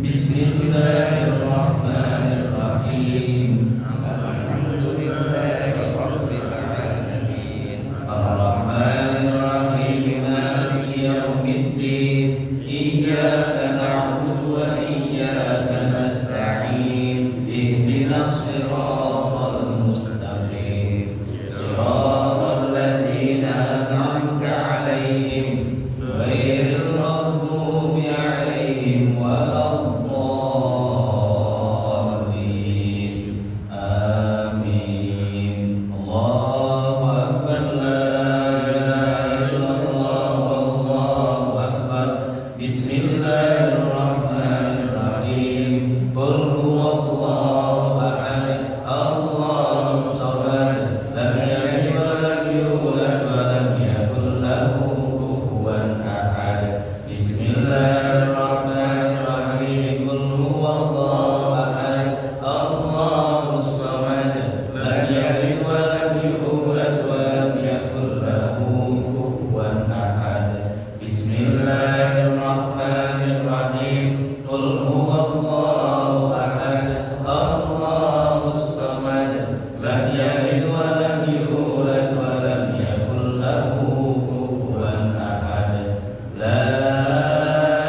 Bismillahirrahmanirrahim. Qul huwallahu ahad, Allahus samad, lam yalid wa lam yulad wa lam yakul lahu kufuwan ahad. Bismillahirrahmanirrahim. Qul huwallahu ahad, Allahus samad, lam yalid wa lam yulad wa lam yakul lahu kufuwan ahad. Bismillahirrahmanirrahim. Qul huwallahu ahad, Allahus samad, lam yalid wa lam yulad wa lam yakul lahu kufuwan ahad. La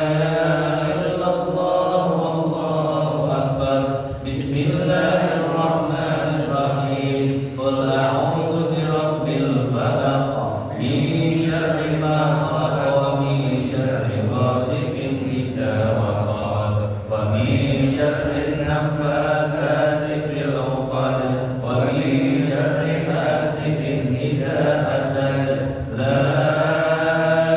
ilaha illallah, wallahu akbar. Bismillahirrahmanirrahim. Qul a'udzu birabbil falaq, min syarri ma khalaq, wa min syarri ghasiqin idza waqab, wa min syarri naffasati fil 'uqad, wa min syarri hasidin idza hasad. La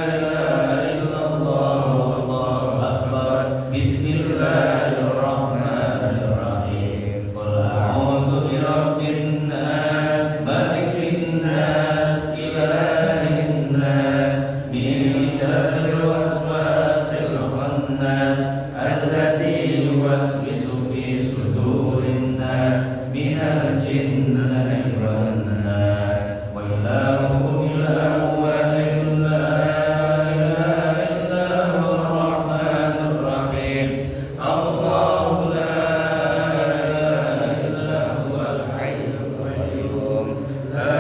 ilaha illallah, wallahu akbar. Bismillahirrahmanirrahim. Qul a'udzu birabbin nas, malikin nas, ilahin nas, min syarril waswasil khannas, alladzi yuwaswisu fi sudurin nas, minal jinnati wan nas. Wa ilahukum ilahun wahidun, la ilaha illa huwar rahmanur rahim. Allahu la ilaha illa huwal hayyul qayyum, la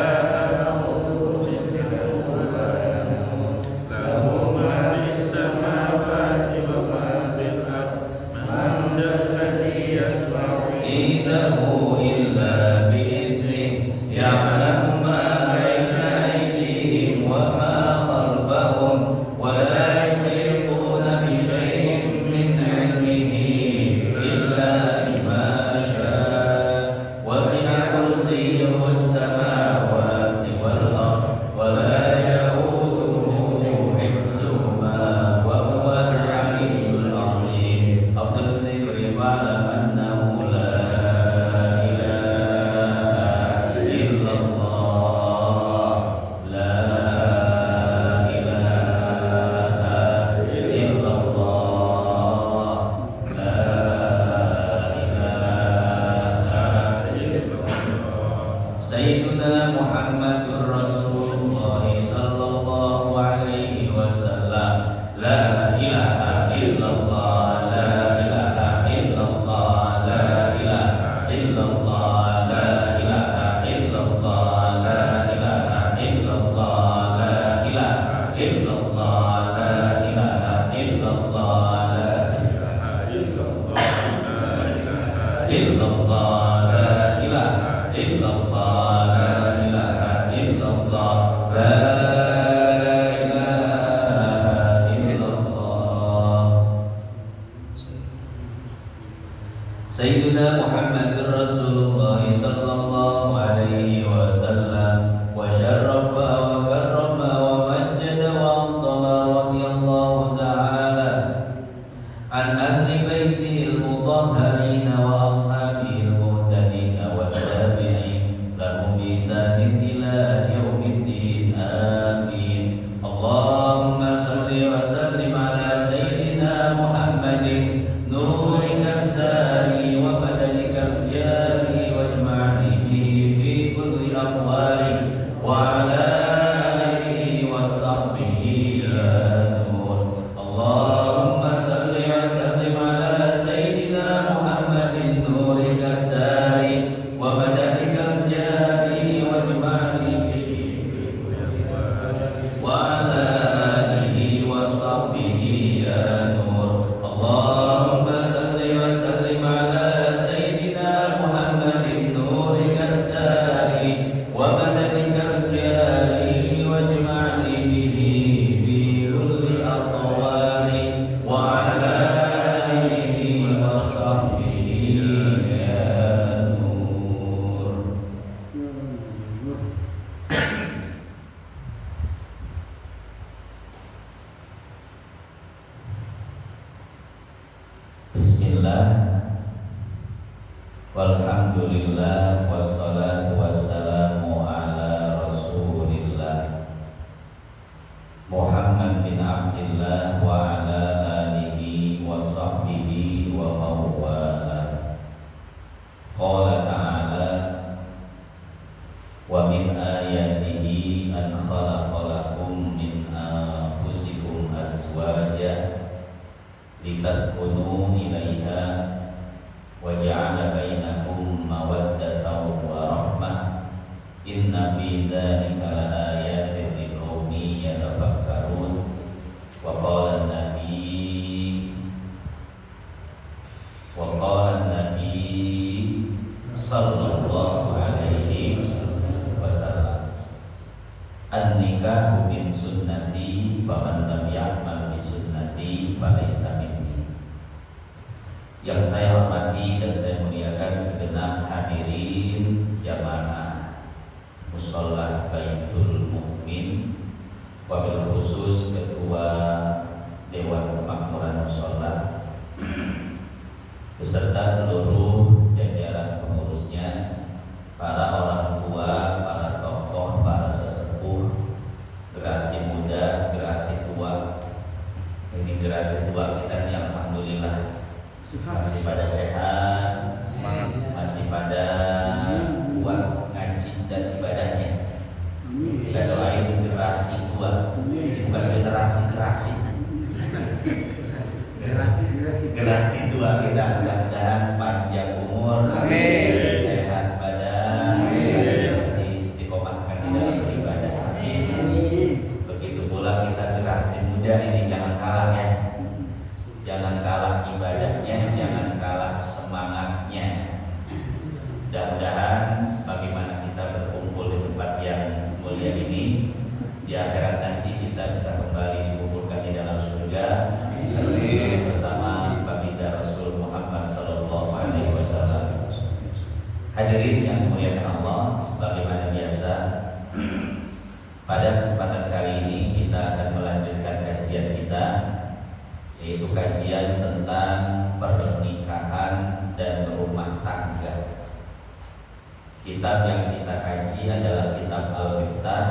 ta'khudhuhu sinatun wa la nawm, lahu ma fis samawati wa ma fil ardh. Man dzalladzi yashfa'u indahu illa bi'idhnih, ya'lamu ma baina aydihim wa ma khalfahum, wa la yuhituna bi shay'in min 'ilmihi illa bima sha'a. Wasi'a kursiyyuhu as-samawati wal ardh, wa la ya'uduhu hifdhuhuma, wa huwal 'aliyyul 'azim. Afdal dzikri fa'lam annahu la ilaha illallah, la ilaha illallah, la ilaha illallah. Sayyiduna Muhammadur Rasulullah sallallahu alaihi wasallam. La ilaha illallah, la ilaha illallah, la ilaha illallah, la ilaha illallah, la ilaha illallah, la ilaha illallah, la ilaha illallah, la ilaha illallah, la ilaha illallah, la ilaha illallah, la ilaha illallah. Sayyidina Muhammadur Rasulullah sallallahu alaihi wasallam, wa syarrafa wa karrama wa majjada wa 'azzama radhiyallahu ta'ala an ahli baitihi al-mutahharin wa ashabihi al-muhtadin wa tabi'in lahum bi ihsanin ila yaumiddin. Amin. Allahumma salli wa sallim ala sayyidina Muhammadin nurika as-sari wa badalikal jari wa jama'atihi fi kulli aqwali wa ala alihi wa sahbihi ya nur. Allahumma salli wa sallim ala sayyidina Muhammadin nurika as-sari wa badalikal jari wa jama'atihi wa ala alihi wa sahbihi ya nur. Allahumma salli wa sallim ala sayyidina Muhammadin nurika as-sari wa badalikal jari wa jama'atihi fi kulli aqwali wa ala alihi wa sahbihi ya nur. Bismillah. Walhamdulillah wassalatu wassalamu ala Rasulillah Muhammad bin Abdillah wa ala alihi wa sahbihi wa mawala. Qala ta'ala wa min ayatihi an khalaqalakum min anfusikum azwaja litaskunu ilaiha wa ja'ala bainakum mawaddatan wa rahmah inna fi dzalika laayatin liqaumin yatafakkarun. Wa qala an-nabi sallallahu alaihi wasallam an-nikahu min sunnati faman lam ya'mal bi sunnati falaysa minni. Yang saya hormati dan saya muliakan segenap hadirin jamaah Musholla Baitul Mukmin, wabil khusus Ketua Dewan Kemakmuran Musholla beserta seluruh jajaran pengurusnya, para orang tua, para tokoh, para sesepuh, generasi muda, generasi tua. Ini generasi tua kita ini alhamdulillah masih pada sehat, masih pada kuat ngaji dan ibadahnya. Kita doain generasi tua, bukan generasi tua kita, mudah-mudahan panjang umur, sehat badan, istiqomahkan di dalam beribadah. Begitu pula kita generasi muda ini jangan kalah ya. Jangan kalah ibadahnya, jangan kalah semangatnya. Mudah-mudahan sebagaimana kita berkumpul di tempat yang mulia ini, di akhirat nanti kita bisa kembali dikumpulkan di dalam surga bersama baginda Rasul Muhammad sallallahu alaihi wasallam. Hadirin yang dimuliakan Allah, sebagaimana biasa pada kesempatan kali ini kita akan melanjutkan kajian kita, yaitu kajian tentang pernikahan dan rumah tangga. Kitab yang kita kaji adalah kitab Al-Miftah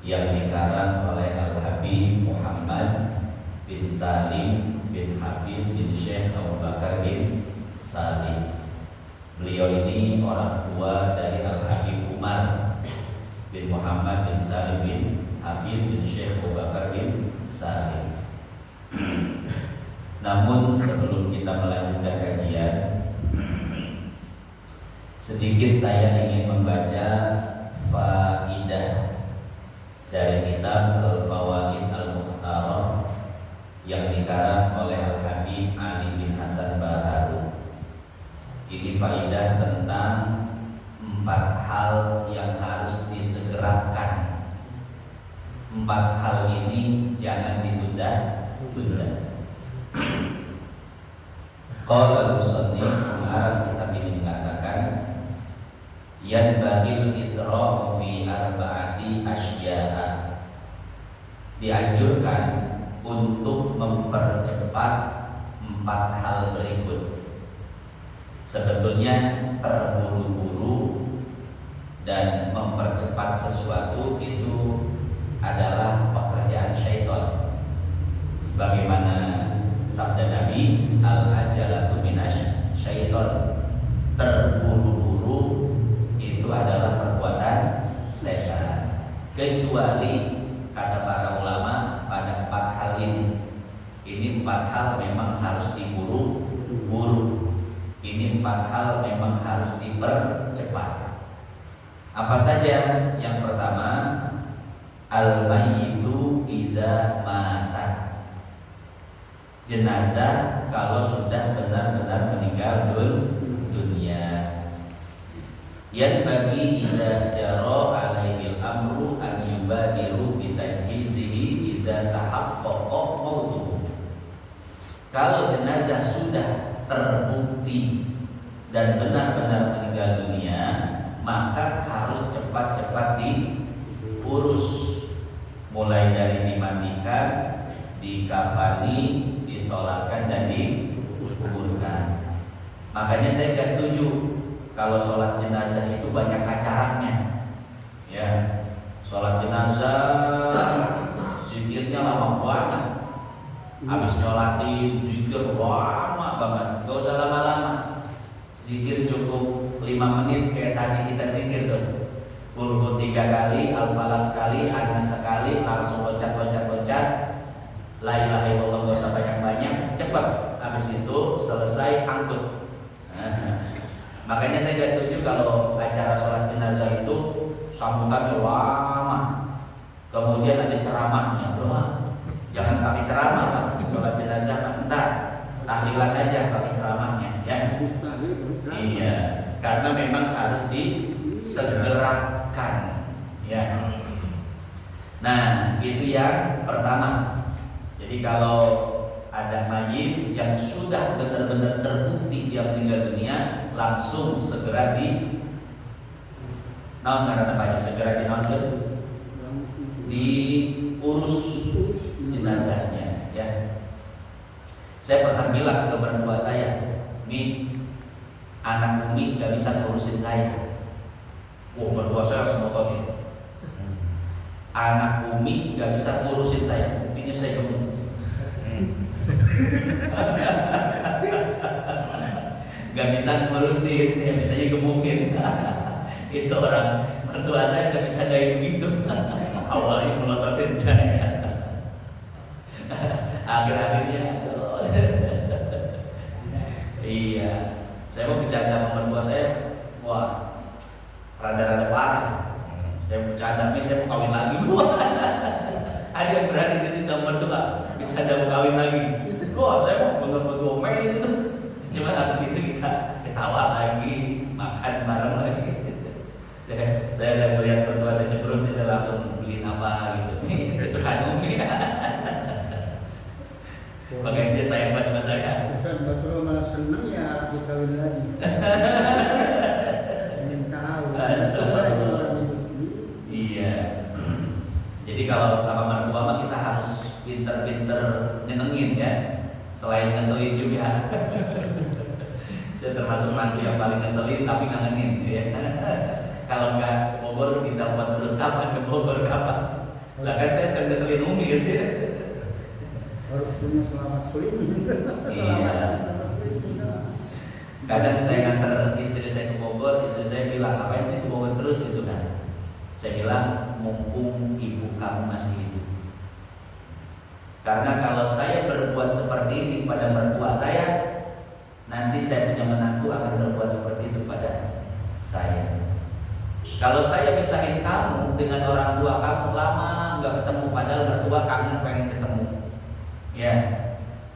yang dikarang oleh Al-Habib Muhammad bin Salim bin Hafid bin Syekh Abu Bakar bin Salim. Beliau ini orang tua dari Al-Habib Umar bin Muhammad bin Salim bin Hafid bin Syekh Abu Bakar bin Salim. Namun sebelum kita melanjutkan kajian, sedikit saya ingin membaca faidah dari kitab Al-Fawaid Al-Mukhtarah yang dikarang oleh Al-Habib Ali bin Hasan Baharu. Ini faidah tentang 4 hal yang harus disegerakan. 4 hal ini jangan ditunda. Qala al-musannif pengarang kitab ini mengatakan yanbagil isra'u fi arba'ati asya'a, dianjurkan untuk mempercepat 4 hal berikut. Sebetulnya terburu-buru dan mempercepat sesuatu itu adalah pekerjaan syaitan. Sebagaimana sabda Nabi, al-ajalatu minasy syaitan, terburu-buru itu adalah perbuatan setan. Kecuali kata para ulama pada 4 hal ini 4 hal memang harus diburu-buru. Ini 4 hal memang harus dipercepat. Apa saja? Yang pertama, al-mayyitu idza mata, jenazah kalau sudah benar-benar meninggal dunia. Yang bagi idza jara alaihi al-amru an yubadiru bi tajhizihi idza tahaqqaqa mautuhu. Kalau jenazah sudah terbukti dan benar-benar meninggal dunia, maka harus cepat-cepat diurus, mulai dari dimandikan, dikafani, disolatkan dan dikuburkan. Makanya saya nggak setuju kalau sholat jenazah itu banyak acaranya. Ya, sholat jenazah zikirnya lama banget. Habis nyolatin zikir lama banget. Gak usah lama-lama. Zikir cukup 5 menit kayak tadi kita zikir tuh. Qul 3 kali, Al-Falaq sekali, An-Nas sekali, langsung loncat. La ilaha illallah gak usah banyak-banyak, cepat. Habis itu selesai angkut. Makanya saya gak setuju kalau acara sholat jenazah itu sambutannya lama. Kemudian ada ceramahnya, jangan pakai ceramah Pak. Sholat jenazah Pak, entar tahlilan aja pakai ceramahnya, ya. Iya, karena memang harus disegerakan, ya. Nah, itu yang pertama. Jadi kalau ada mayit yang sudah benar-benar terbukti dia meninggal dunia, langsung segera diurus jenazahnya, ya. Saya pernah bilang ke mertua saya, "Mi, anak Umi gak bisa ngurusin saya." Wah, mertua saya semua tahu gitu. Anak Umi gak bisa ngurusin saya, buktinya saya gemuk. Gak bisa ngurusin, ya bisanya gemukin. Itu orang mertua saya bercandain begitu. Awalnya melototin saya, akhir-akhirnya iya, saya mau bercanda sama mertua saya, wah rada-rada parah. Saya bercanda, saya mau kawin lagi. Ada yang berani di situ mertua bercanda mau kawin lagi. Wah, saya mau betul-betul main itu. Cuma habis itu kita ketawa lagi, makan bareng lagi. Saya udah melihat mertua saya cemberut, saya langsung beliin apa gitu. Kesukaan Umi. Makanya dia sayang banget sama saya. Betul malah seneng ya dikawin lagi. Ingin tahu. Iya. Jadi kalau sama mertua mah kita harus pinter-pinter nyenengin ya. Selain ngeselin juga. Saya termasuk mantu yang paling ngeselin tapi ngangenin ya. Kalau nggak ke Bogor kita buat terus kapan ke Bogor kapan? Lah kan saya sering ngeselin Umi gitu ya. Harus punya selamat sulit. Iya. Kadang saya nganter istri saya ke Bogor, istri saya bilang, "Ngapain sih ke Bogor terus?" gitu kan. Saya bilang, "Mumpung ibu kamu masih hidup." Karena kalau saya berbuat seperti ini pada mertua saya, nanti saya punya menantu akan berbuat seperti itu pada saya. Kalau saya misahin kamu dengan orang tua kamu, lama nggak ketemu, padahal mertua kangen pengen ketemu, ya.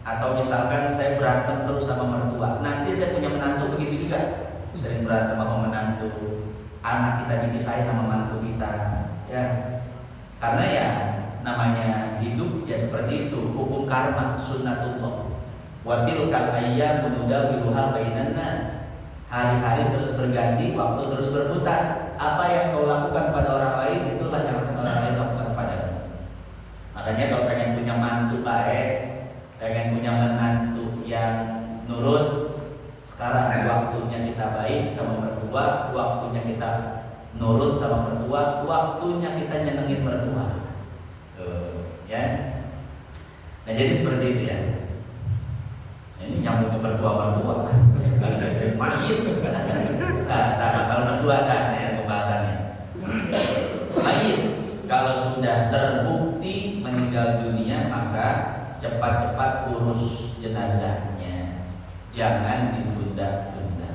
Atau misalkan saya berantem terus sama mertua, nanti saya punya menantu begitu juga, sering berantem sama menantu, anak kita dipisahin sama mantu kita, ya. Karena ya namanya hidup ya seperti itu, hukum karma, sunnatullah. Wa tilkal ayyamu nudawiluha bainan nas. Hari-hari terus berganti, waktu terus berputar. Apa yang kau lakukan pada orang lain, itulah yang akan orang lain lakukan padamu. Makanya kalau pengen punya mantu baik, pengen punya menantu yang nurut, sekarang waktunya kita baik sama mertua, waktunya kita nurut sama mertua, waktunya kita nyenengin mertua. Ya. Nah jadi seperti itu ya. Ini nyambung ke mertua. Mayit. Nah, masalah mertua kan ya pembahasannya. Mayit kalau sudah terbukti meninggal dunia, maka cepat-cepat urus jenazahnya. Jangan ditunda-tunda.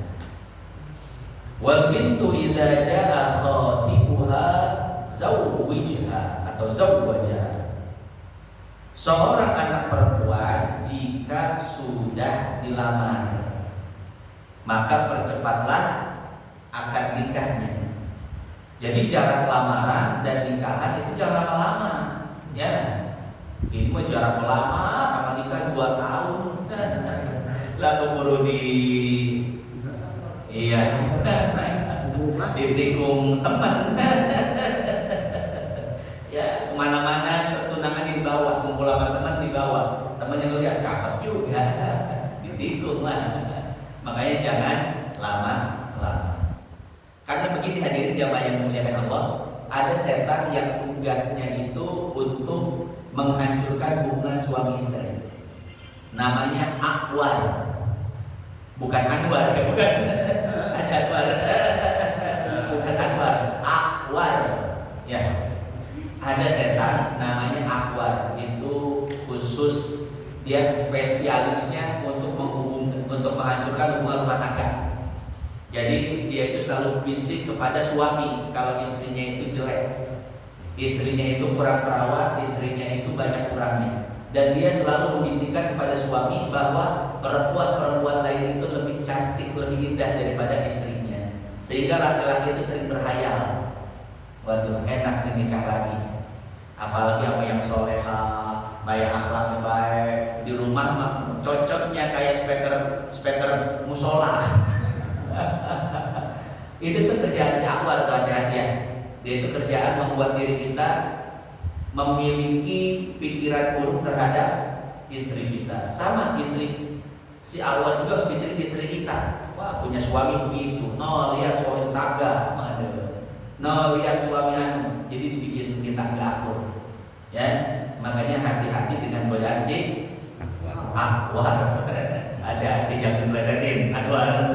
Wal bintu idza jaa khatibuha zawwijha atau zawwaja. Seorang anak perempuan jika sudah dilamar, maka percepatlah akad nikahnya. Jadi jarak lamaran dan nikahan itu jangan lama-lama, ya. Ini mah jarak lama, sama nikah 2 tahun. Lah keburu ditikung teman. Ya kemana-mana pertunangan dibawa, kumpul sama teman dibawa, teman yang lihat cakep juga, ditikung lah. Makanya Makanya jangan lama-lama. Karena begini hadirin jamaah yang dimuliakan Allah, ada setan yang tugasnya itu untuk menghancurkan hubungan suami istri. Namanya Akwar. Bukan Anwar, ya bukan. Ada Anwar. Bukan Anwar, Akwar. Ya. Ada setan namanya Akwar. Itu khusus, dia spesialisnya untuk menghancurkan hubungan rumah tangga. Jadi dia itu selalu bisik kepada suami kalau istrinya itu jelek, istrinya itu kurang terawat, istrinya itu banyak kurangnya. Dan dia selalu membisikkan kepada suami bahwa perempuan-perempuan lain itu lebih cantik, lebih indah daripada istrinya. Sehingga laki-laki itu sering berhayal, waduh enak nikah lagi. Apalagi sama yang soleha, yang akhlaknya baik, di rumah cocoknya kayak speaker musola. Itu tuh kerjaan si Akwar, hati-hati ya. Dia itu kerjaan membuat diri kita memiliki pikiran buruk terhadap istri kita. Sama istri si Akwar juga bisa istri kita. Wah, punya suami begitu. No, lihat suami tangga, no, lihat suami anu. Jadi dibikin kita nggak akur. Ya, makanya hati-hati dengan godaan si Akwar. Ada yang melesetin Anwar.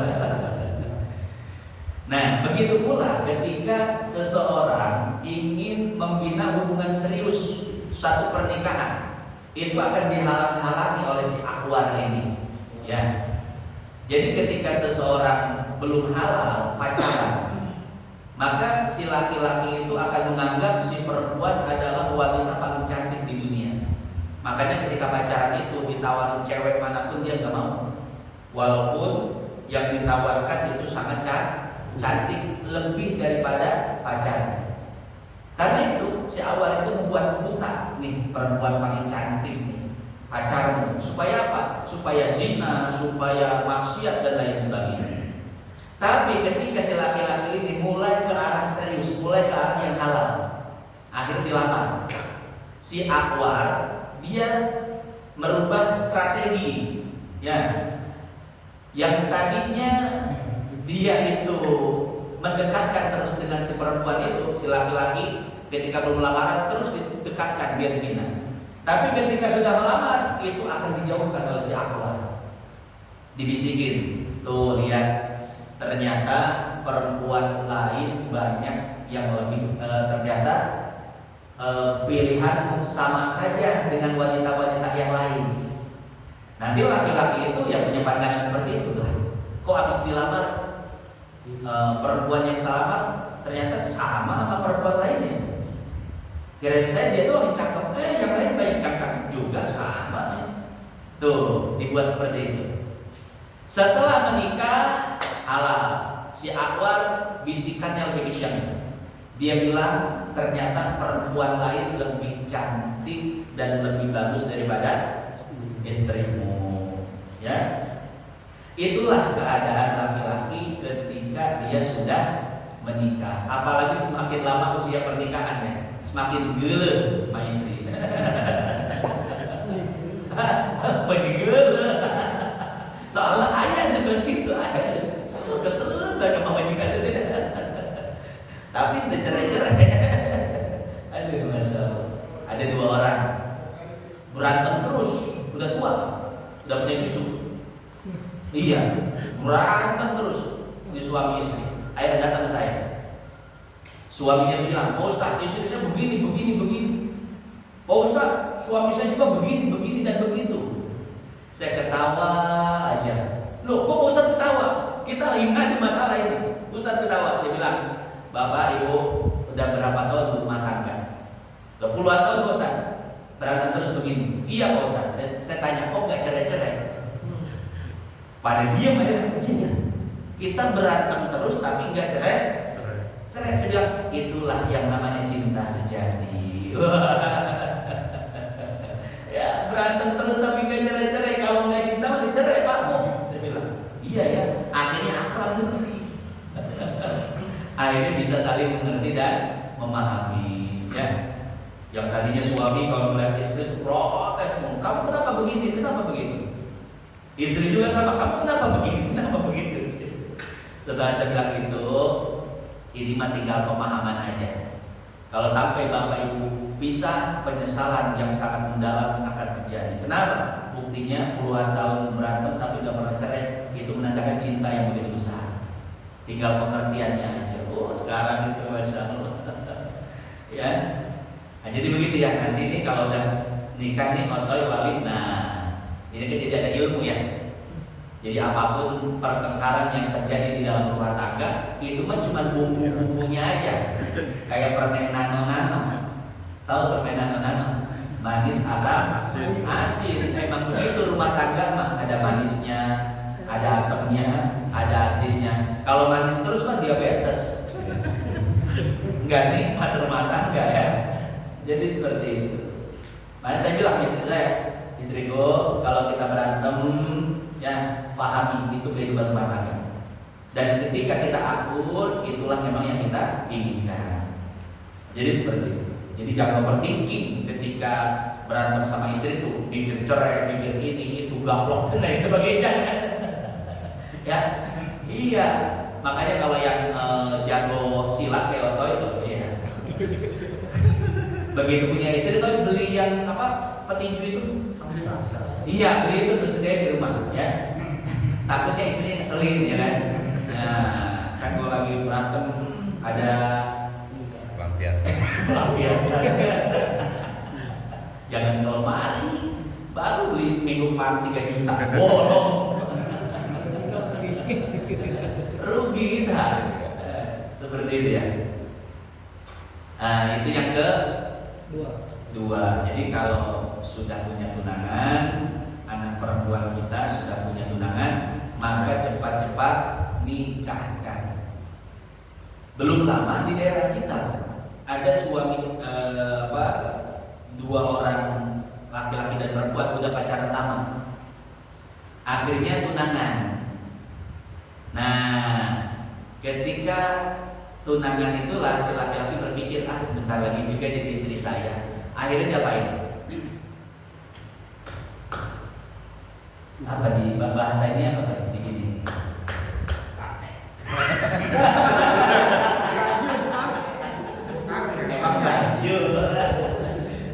Nah, begitu pula ketika seseorang ingin membina hubungan serius satu pernikahan, itu akan dihalang-halangi oleh si Akwar ini. Ya. Jadi ketika seseorang belum halal pacaran, maka si laki-laki itu akan menganggap si perempuan adalah wanita paling cantik di dunia. Makanya ketika pacaran itu ditawarin cewek manapun dia nggak mau, walaupun yang ditawarkan itu sangat cantik lebih daripada pacarnya. Karena itu si Akwar itu membuat buta nih perempuan paling cantik nih pacarnya. Supaya apa? Supaya zina, supaya maksiat dan lain sebagainya. Tapi ketika si laki-laki ini mulai ke arah serius, mulai ke arah yang halal, akhirnya dilamar. Si Akwar dia merubah strategi, ya. Yang tadinya dia itu mendekatkan terus dengan si perempuan itu, si laki-laki ketika belum lamaran terus didekatkan biar zina. Tapi ketika sudah melamar itu akan dijauhkan oleh si Akwar. Dibisikin, tuh lihat ternyata perempuan lain banyak yang lebih ternyata pilihan sama saja dengan wanita-wanita yang lain. Nanti laki-laki itu yang punya pandangan seperti itu lah. Kok habis dilamar perempuan yang sama ternyata sama sama perempuan lainnya. Kira-kira saya dia tuh yang cakep, yang lain banyak cakep juga sama. Tuh dibuat seperti itu. Setelah menikah halal, si Akwar bisikannya lebih kencang. Dia bilang ternyata perempuan lain lebih cantik dan lebih bagus daripada istrimu. Ya, itulah keadaan laki-laki ketika dia sudah menikah. Apalagi semakin lama usia pernikahannya, semakin gele sama istri. Gele. Soalnya ayah terus gitu, ayah kesel gak ada majikan itu. Tapi udah cerai-cerai. Aduh, masya Allah. Ada 2 orang berantem terus, udah tua, udah punya cucu. Iya, berantem terus. Ini suami istri. Akhirnya datang ke saya. Suaminya bilang, Pak Ustaz, istri saya begini. Pak Ustaz, suami saya juga begini dan begitu. Saya ketawa aja. Loh, kok Ustaz ketawa? Kita lagi ngadu masalah ini. Ustaz ketawa. Saya bilang, Bapak Ibu udah berapa tahun rumah tangga? Udah puluhan tahun Pak Ustaz. Berantem terus begini. Iya Pak Ustaz. Saya tanya, kok nggak cerai-cerai? Pada diam aja. Iya. Kita berantem terus tapi nggak cerai. Cerai. Saya bilang, itulah yang namanya cinta sejati. Ya, berantem terus tapi nggak cerai-cerai. Kalau nggak cinta mah dicerai Pak. Saya bilang, iya ya. Akhirnya akrab tuh. Akhirnya bisa saling mengerti dan memahami, ya. Yang tadinya suami kalau melihat istri itu protes, kamu kenapa begini, kenapa begitu? Istri juga sama, kamu kenapa begini, kenapa begitu. Setelah saya bilang itu, ini mah tinggal pemahaman aja. Kalau sampai bapak ibu pisah, penyesalan yang sangat mendalam akan terjadi. Kenapa? Buktinya puluhan tahun berantem tapi gak pernah cerai, itu menandakan cinta yang begitu besar. Tinggal pengertiannya aja. Oh sekarang itu masya Allah. Ya, nah, jadi begitu ya. Nanti ini kalau udah nikah nih otoy walid, nah ini kan tidak ada ilmu ya. Jadi apapun pertengkaran yang terjadi di dalam rumah tangga itu mah cuma bumbu-bumbunya aja. Kayak permen nano-nano. Tahu permen nano-nano? Manis, asam, asin. Memang begitu rumah tangga mah, ada manisnya, ada asamnya, ada asinnya. Kalau manis terus mah diabetes. Enggak nikmat rumah tangga ya. Jadi seperti itu. Makanya saya bilang istri saya, istriku kalau kita berantem ya pahami itu kehidupan rumah tangga. Dan ketika kita akur, itulah memang yang kita inginkan. Jadi seperti itu. Jadi jangan overthinking ketika berantem sama istri itu, mikir cerai, mikir ini itu gaplok dan lain sebagainya. Ya, iya. Makanya kalau yang jago silat kayak Oto itu, ya. Begitu punya istri tuh beli yang apa petinju itu. Iya, beli itu tuh sendiri di rumah, ya. Takutnya istrinya ngeselin, ya kan. Nah, kan kalau lagi berantem ada pelampiasan. Jangan lemari, baru beli minggu depan 3 juta, bolong. Rugi kita. Seperti itu ya. Itu yang kedua. Jadi kalau sudah punya tunangan, anak perempuan kita sudah punya tunangan, maka cepat-cepat nikahkan. Belum lama di daerah kita ada suami dua orang laki-laki dan perempuan udah pacaran lama, akhirnya tunangan. Nah, ketika tunangan itulah si laki-laki berpikir, sebentar lagi juga jadi istri saya. Akhirnya dia apain? Apa di bahasanya apa di sini? Emang baju.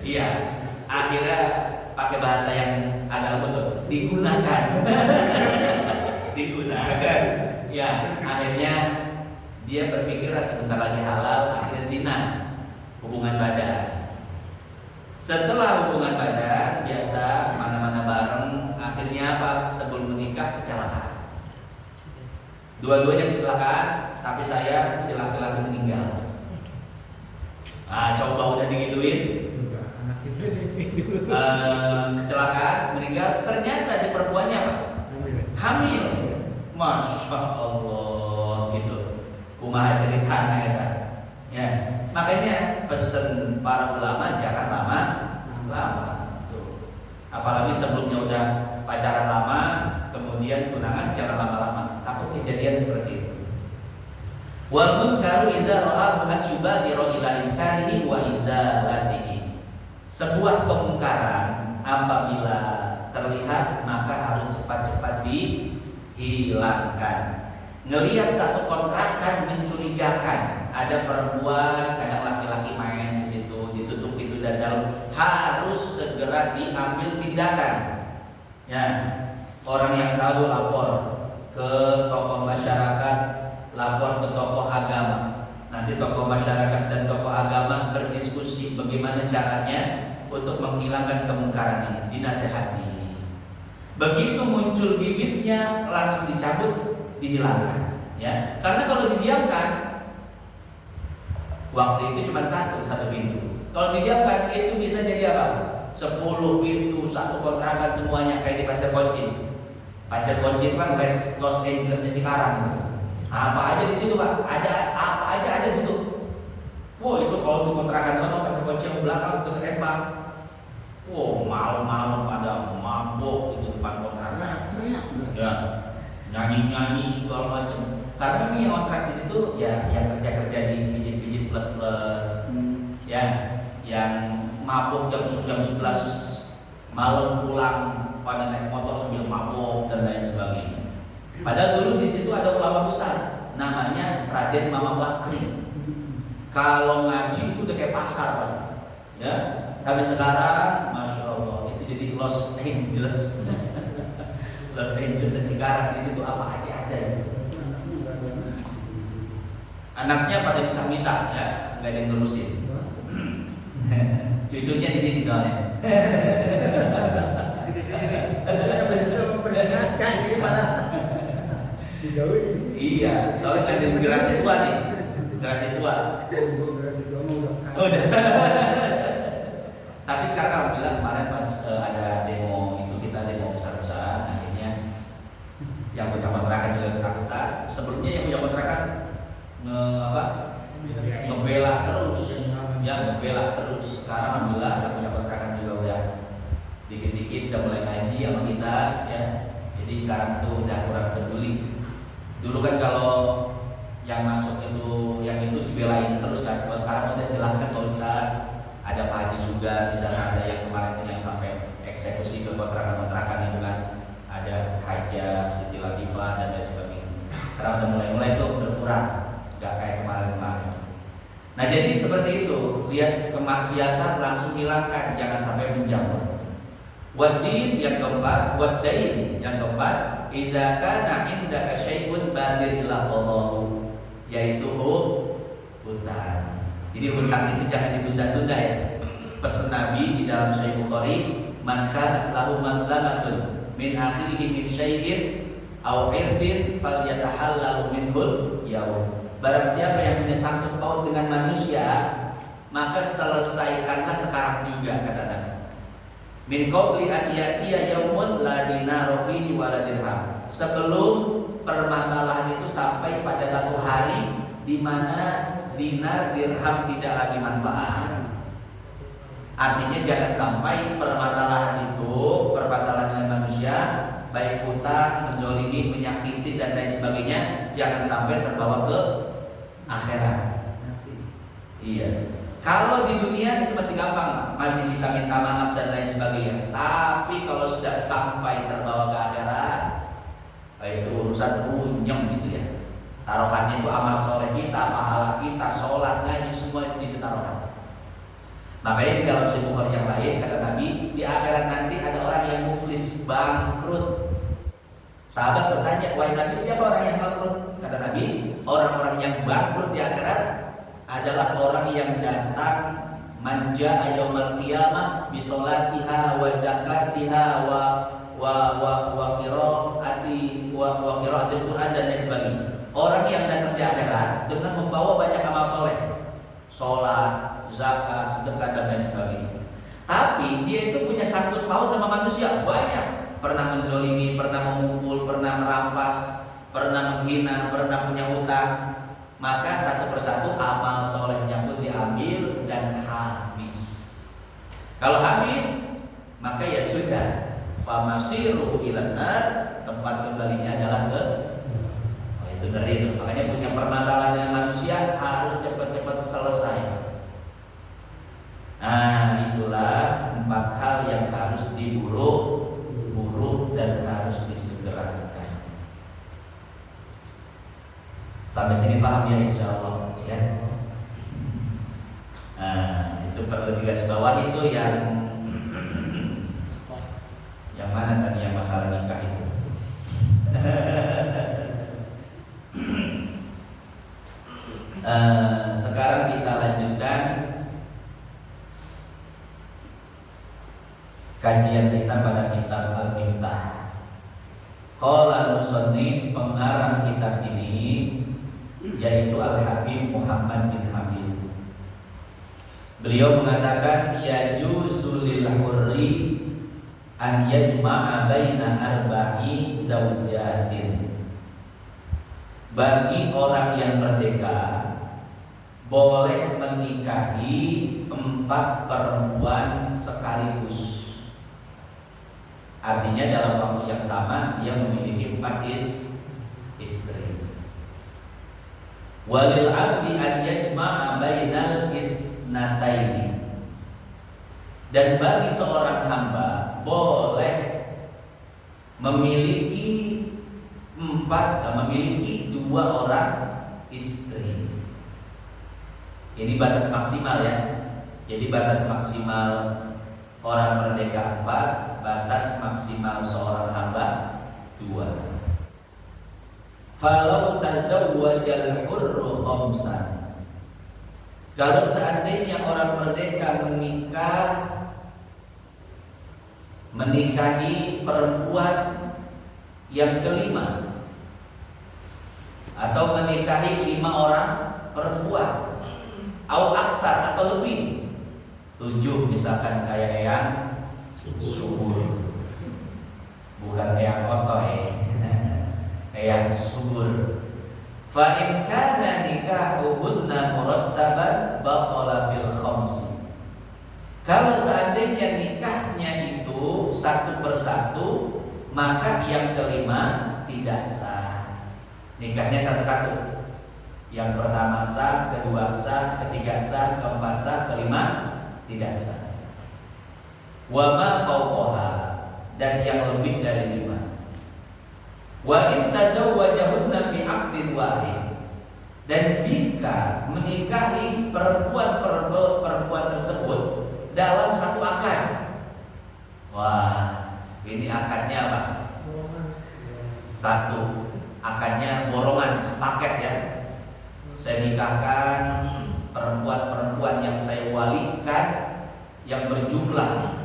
Iya, akhirnya pakai bahasa yang agak betul, digunakan. Digunakan. Ya, akhirnya dia berpikir sebentar lagi halal, akhirnya zina, hubungan badan. Setelah hubungan badan biasa kemana-mana bareng, akhirnya apa? Sebelum menikah kecelakaan. Dua-duanya kecelakaan, tapi saya si laki-laki meninggal. Coba udah digituin. Kecelakaan, meninggal. Ternyata si perempuannya apa? Hamil. Masya Allah gitu. Kumaha ceritanya ya. Ya, makanya pesen para ulama jangan lama. Tuh. Apalagi sebelumnya udah pacaran lama, kemudian tunangan jangan lama-lama. Takut kejadian seperti itu. Wal munkaru idza ra'ahu an yubadiru ila inkarihi wa izalatihi. Sebuah kemungkaran apabila terlihat maka harus cepat-cepat dihilangkan. Ngelihat satu kontrakan mencurigakan, ada perempuan, kadang laki-laki main di situ, ditutup pintu dan dalam, harus segera diambil tindakan. Ya, orang yang tahu lapor ke tokoh masyarakat, lapor ke tokoh agama. Nanti tokoh masyarakat dan tokoh agama berdiskusi bagaimana caranya untuk menghilangkan kemungkaran ini, dinasehati. Begitu muncul bibitnya langsung dicabut, dihilangkan, ya. Karena kalau didiamkan, waktu itu cuma satu pintu. Kalau didiamkan itu bisa jadi apa? 10 pintu, satu kontrakan semuanya kayak di Pasir Koncin. Pasir Koncin kan Los Angeles Cikarang. Apa aja di situ Pak? Ada apa aja ada di situ. Wow, itu kalau di kontrakan sono Pasir Koncin belakang itu tembak. Wow, malam-malam pada mabuk itu depan kontrakan. Ya. Nyanyi-nyanyi segala macam. Karena ini yang kontrak di situ ya yang kerja-kerja di pijit-pijit plus-plus, ya, yang mabuk jam 11 malam pulang pada naik motor sambil mabok dan lain sebagainya. Padahal dulu di situ ada ulama besar, namanya Raden Mama Bakri. Kalau ngaji itu udah kayak pasar, Pak. Ya, tapi sekarang, masya Allah, itu jadi Los Angeles. Los Angeles sekarang di situ apa aja ada ya. Anaknya pada misah-misah ya, nggak ada yang ngurusin. Cucunya di sini soalnya. Cucunya bisa memperingatkan, ini malah dijauhi. Iya, soalnya kan di generasi tua nih, generasi tua. Generasi tua udah. Udah. Tapi sekarang alhamdulillah kemarin pas ada demo itu kita demo besar-besaran, akhirnya yang punya kontrakan juga ketakutan. Sebelumnya yang punya kontrakan ngebela terus, ya ngebela terus. Sekarang alhamdulillah yang punya kontrakan juga udah dikit-dikit udah mulai ngaji sama kita, ya. Jadi sekarang tuh udah kurang peduli. Dulu kan kalau yang masuk itu, yang itu dibelain terus kan. Kalau sekarang udah silahkan kalau Ustaz. Ada Pak Haji Sugar, misalnya ada yang kemarin yang sampai eksekusi ke kontrakan-kontrakan itu kan. Ada Haja, Siti Latifah dan lain sebagainya. Sekarang udah mulai tuh berkurang, nggak kayak kemarin-kemarin. Nah jadi seperti itu, lihat kemaksiatan langsung hilangkan, jangan sampai menjamur. Wadin yang keempat, wadain yang keempat, idza kana indaka syai'un badir ila qadahu, yaitu hutang. Jadi hutang itu jangan ditunda-tunda ya. Pesan Nabi di dalam Sahih Bukhari, man kanat lahu madlamatun min akhirihi min syai'in aw irdin falyatahallalu minhul yaum. Barang siapa yang punya sangkut paut dengan manusia, maka selesaikanlah sekarang juga, kata Nabi. Min qabli an ya'tiya yaumun la dinaru fihi wa la dirham. Sebelum permasalahan itu sampai pada satu hari di mana dinar dirham tidak lagi manfaat. Artinya jangan sampai permasalahan itu, permasalahan dengan manusia, baik hutang, menzolimi, menyakiti dan lain sebagainya, jangan sampai terbawa ke akhirat. Iya. Kalau di dunia itu masih gampang, masih bisa minta maaf dan lain sebagainya. Tapi kalau sudah sampai terbawa ke akhirat, itu urusan runyem gitu ya. Taruhannya itu amal soleh kita, pahala kita, sholat, ngaji, semua itu jadi taruhan. Makanya di dalam Sahih Bukhari yang lain kata Nabi, di akhirat nanti ada orang yang muflis, bangkrut. Sahabat bertanya, wahai Nabi, siapa orang yang bangkrut? Kata Nabi, orang-orang yang bangkrut di akhirat adalah orang yang datang manja yaumal qiyamah bi sholatiha wa zakatiha wa qiraati Quran dan lain sebagainya. Orang yang datang di akhirat dengan membawa banyak amal soleh, sholat, zakat, sedekah dan lain sebagainya. Tapi dia itu punya sangkut paut sama manusia banyak. Pernah menzolimi, pernah memukul, pernah merampas, pernah menghina, pernah punya hutang. Maka satu persatu amal solehnya pun diambil dan habis. Kalau habis, maka ya sudah. Famasiru ilan nar, tempat kembalinya adalah ke itu dari itu. Makanya punya permasalahan dengan manusia harus cepat-cepat selesai. Nah, itulah 4 hal yang harus diburu dan harus disegerakan. Sampai sini paham ya insyaallah ya. Nah, itu perlu digarisbawahi itu yang mana tadi yang masalah nikah itu. Sekarang kita lanjutkan kajian kita pada kitab Al-Miftah. Qala al-musannif, pengarang kitab ini yaitu Al-Habib Muhammad bin Hafid. Beliau mengatakan yajuzu lil hurri an yajma'a baina arba'i zawjatin. Bagi orang yang merdeka boleh menikahi 4 perempuan sekaligus. Artinya dalam waktu yang sama dia memiliki 4 istri. Walil abdi an yajma'a bainal isnataini. Dan bagi seorang hamba boleh memiliki memiliki 2 orang istri. Ini batas maksimal ya. Jadi batas maksimal orang merdeka 4, batas maksimal seorang hamba 2. Falau tazawwajal hurru khamsan. Kalau seandainya orang merdeka menikahi perempuan yang kelima, atau menikahi 5 orang perempuan, au aksar atau lebih, 7 misalkan kayak yang subur, bukan yang otoy, yang subur. Fa in kana nikahuhunna murattaban batala fil khams. Kalau seandainya nikahnya itu satu persatu, maka yang kelima tidak sah. Nikahnya satu-satu. Yang pertama sah, kedua sah, ketiga sah, keempat sah, kelima tidak sah. Wa ma fawqaha, dan yang lebih dari 5. Wa in tazawwajahunna fi 'aqdin wahid, dan jika menikahi perempuan tersebut dalam satu akad. Wah, ini akadnya apa? Satu, akadnya borongan, sepaket ya. Saya nikahkan perempuan-perempuan yang saya walikan yang berjumlah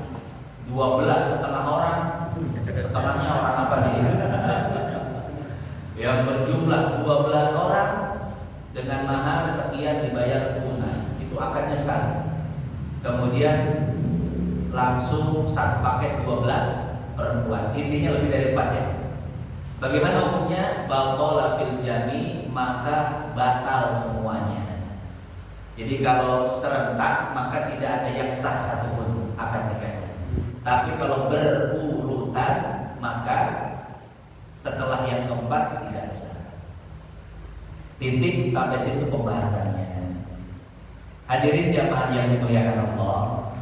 12,5 orang. Setengahnya orang apa nih? Yang berjumlah 12 orang dengan mahar sekian dibayar tunai. Itu akadnya sekali. Kemudian langsung satu paket 12 perempuan. Intinya lebih dari 4 ya. Bagaimana hukumnya? Batala fil jami, maka batal semuanya. Jadi kalau serentak maka tidak ada yang sah satupun akad nikahnya. Tapi kalau berurutan maka setelah yang keempat tidak sah. Titik sampai situ pembahasannya. Hadirin jamaah yang dimuliakan Allah.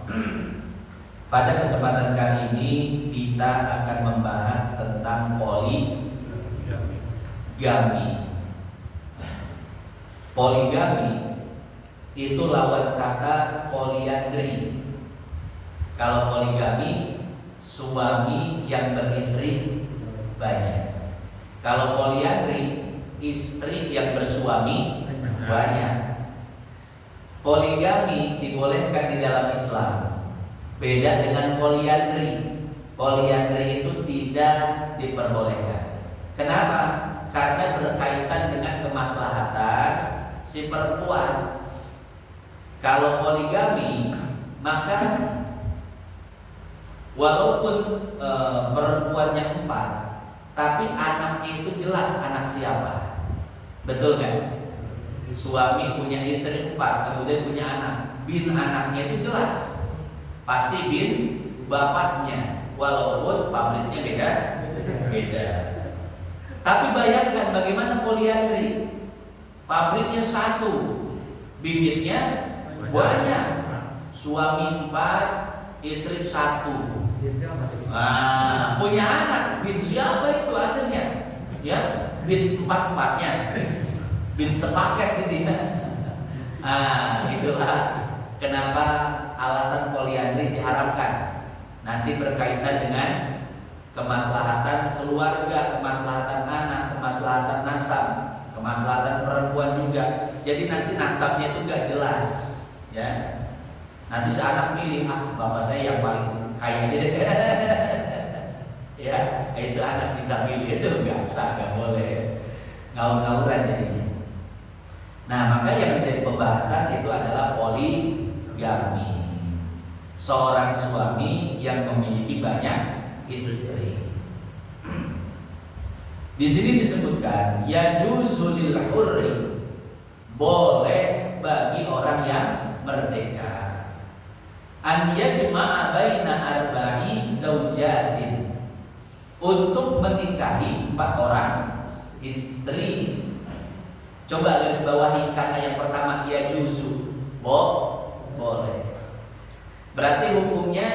Pada kesempatan kali ini kita akan membahas tentang poligami. Poligami itu lawan kata poliandri. Kalau poligami, suami yang beristri banyak. Kalau poliandri, istri yang bersuami banyak. Poligami dibolehkan di dalam Islam. Beda dengan poliandri. Poliandri itu tidak diperbolehkan. Kenapa? Karena berkaitan dengan kemaslahatan si perempuan. Kalau poligami, maka walaupun perempuannya 4, tapi anaknya itu jelas anak siapa. Betul kan? Suami punya istri 4, kemudian punya anak. Bin anaknya itu jelas, pasti bin bapaknya, walaupun pabriknya beda. Tapi bayangkan bagaimana poliandri. Pabriknya 1, bibitnya banyak. Suami 4, istri 1. Punya anak, bin siapa itu akhirnya? Ya, bin 4-4-nya. Bin sepaket gitu ya. Itulah kenapa alasan poliandri diharamkan. Nanti berkaitan dengan kemaslahatan keluarga, kemaslahatan anak, kemaslahatan nasab, kemaslahatan perempuan juga. Jadi nanti nasabnya itu gak jelas, ya. Nanti seanak milih, bapak saya yang paling kaya aja deh. Ya, itu anak bisa milih, itu gak sah, gak boleh. Ngaur-ngauran jadinya. Nah, maka yang menjadi pembahasan itu adalah poligami. Seorang suami yang memiliki banyak istri. Di sini disebutkan yajuzu lil hurri, boleh bagi orang yang merdeka, an yajma'a baina arba'i zaujatin, untuk menikahi 4 orang istri. Coba garis bawahi kata yang pertama, yajuzu, boleh. Berarti hukumnya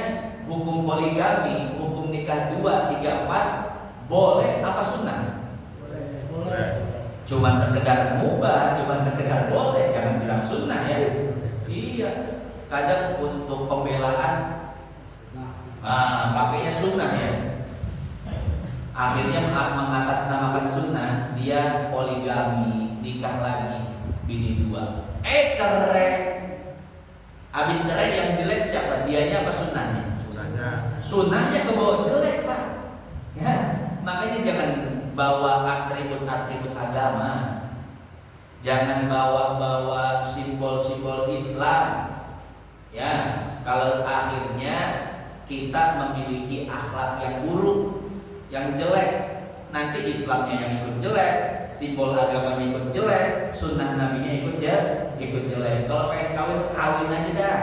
hukum poligami, hukum nikah 2, 3, 4 boleh apa sunnah? Boleh. Cuman sekedar mubah, cuman sekedar boleh, jangan bilang sunnah ya. Iya, kadang untuk pembelaan pakainya sunnah ya. Akhirnya mengatasnamakan sunnah, dia poligami, nikah lagi, bini 2. Cerai. Habis cerai yang jelek siapa? Dianya apa sunnahnya? Sunnahnya kebawa jelek, Pak. Ya, makanya jangan bawa atribut-atribut agama. Jangan bawa simbol-simbol Islam. Ya, kalau akhirnya kita memiliki akhlak yang buruk, yang jelek, nanti Islamnya yang ikut jelek, simbol agamanya ikut jelek, sunnah nabinya ikut jelek. Kalau pengen kawin aja dah,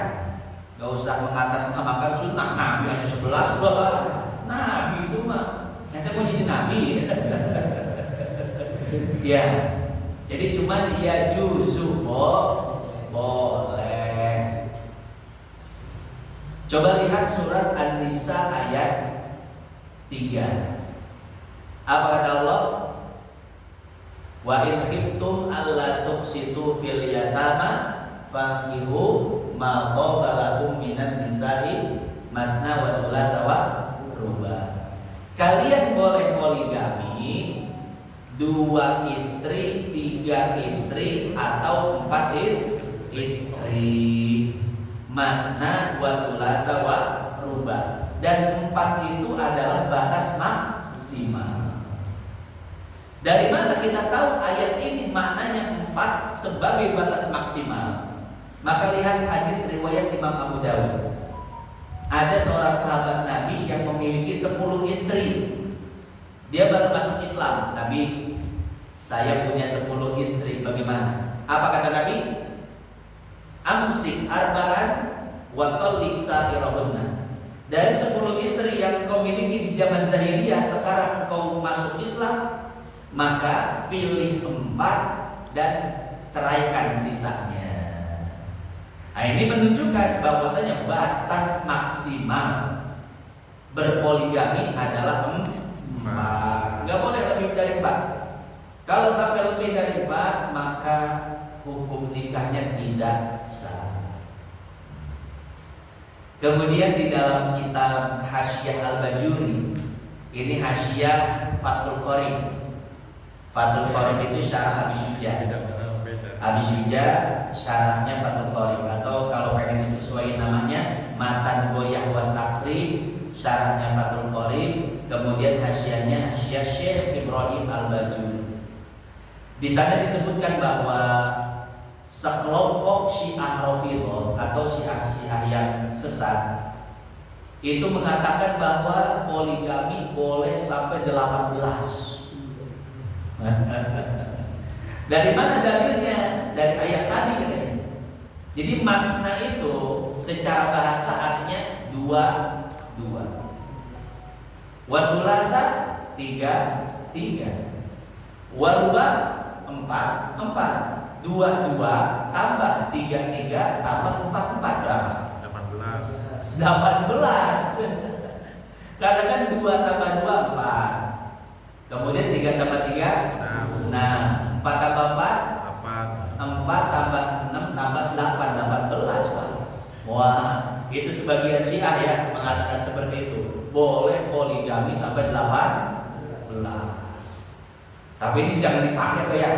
gak usah mengatasnamakan sunnah nabi aja 11 udah. Nabi itu mah, nanti mau jadi nabi. Ya, jadi cuma dia juzu boleh. Coba lihat surat An-Nisa ayat 3. Apa kata Allah? Wa in khiftum alla tuqsitu fil yatama faqihu ma qabalakum minan nisa'i masna wa sulasa wa ruba. Kalian boleh poligami 2 istri, 3 istri atau 4 istri. Masna wa sulasa wa ruba. Dan 4 itu adalah batas maksimal. Dari mana kita tahu ayat ini maknanya 4 sebagai batas maksimal? Maka lihat hadis riwayat Imam Abu Dawud. Ada seorang sahabat Nabi yang memiliki 10 istri. Dia baru masuk Islam. Nabi, saya punya 10 istri, bagaimana? Apa kata Nabi? Amsik arba'an wa talliq sa'irahunna. Dari 10 istri yang kau miliki di zaman jahiliyah, sekarang kau masuk Islam, maka pilih 4 dan ceraikan sisanya. Nah, ini menunjukkan bahwasanya batas maksimal berpoligami adalah 4. Gak boleh lebih dari 4. Kalau sampai lebih dari 4, maka hukum nikahnya tidak sah. Kemudian di dalam kitab Hasyiah Al-Bajuri, ini Hasyiah Fathul Qorib. Fathul Qorib itu syarah Abi Syuja. Abi Syuja syarahnya Fathul Qorib, atau kalau pengen disesuaikan namanya Matan Goyah wa Takrib, syarahnya Fathul Qorib. Kemudian hasyiahnya Hasyiah Syekh Ibrahim Al-Bajuri. Di sana disebutkan bahwa sekelompok Syiah Rafidhah atau Syiah yang sesat itu mengatakan bahwa poligami boleh sampai 18. Dari mana dalilnya? Dari ayat tadi katanya. Jadi masna itu secara bahasa artinya 2. Wasulasa 3. Waruba 4. 2 tambah 3 tambah 4 berapa? 18. Katakan 2 tambah 2 4. Kemudian 3 tambah 3 6. 4 tambah 4 4 tambah 6 tambah 8 18, Pak. Wah, itu sebagian Syiah ya mengatakan seperti itu. Boleh poligami sampai 18. Tapi ini jangan dipakai tuh ya.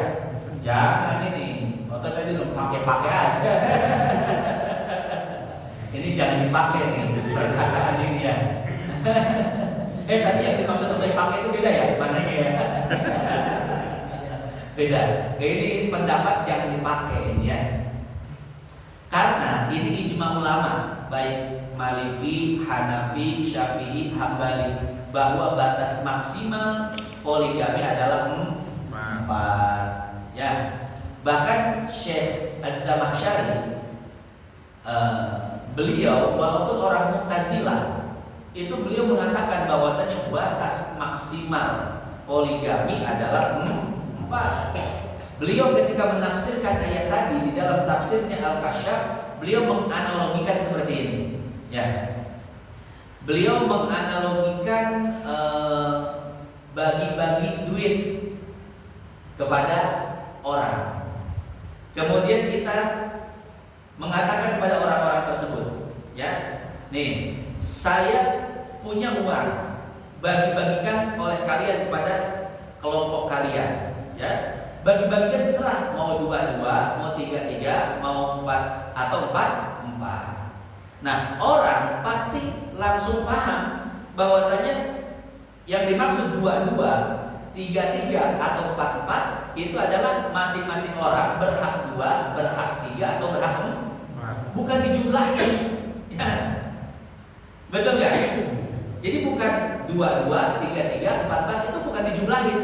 Jangan ini. Otot tadi lu pakai aja. Ini jangan dipakai nih perkataan ini ya. Tadi yang dimaksud untuk dipakai itu beda ya? Mananya ya? Beda. Ini pendapat jangan dipakai ini ya. Karena ini ijma ulama, baik Maliki, Hanafi, Syafi'i, Hambali, bahwa batas maksimal poligami adalah 4. Ya. Bahkan Syekh Az-Zamakhsyari, beliau walaupun orang Mu'tazilah, itu beliau mengatakan bahwasanya batas maksimal poligami adalah 4. Beliau ketika menafsirkan ayat tadi di dalam tafsirnya Al-Kasyaf, beliau menganalogikan seperti ini. Ya, beliau menganalogikan bagi-bagi duit kepada orang. Kemudian kita mengatakan kepada orang-orang tersebut, ya, nih, saya punya uang, bagi-bagikan oleh kalian kepada kelompok kalian, ya. Bagi-bagikan terserah, mau 2-2, mau 3-3, mau 4 atau 4-4. Nah, orang pasti langsung paham bahwasanya yang dimaksud 2-2, 3-3 atau 4-4 itu adalah masing-masing orang berhak 2, berhak 3 atau berhak 4. Bukan dijumlahin. Ya. Betul nggak? Jadi bukan 2-2, 3-3, 4-4 itu bukan dijumlahin.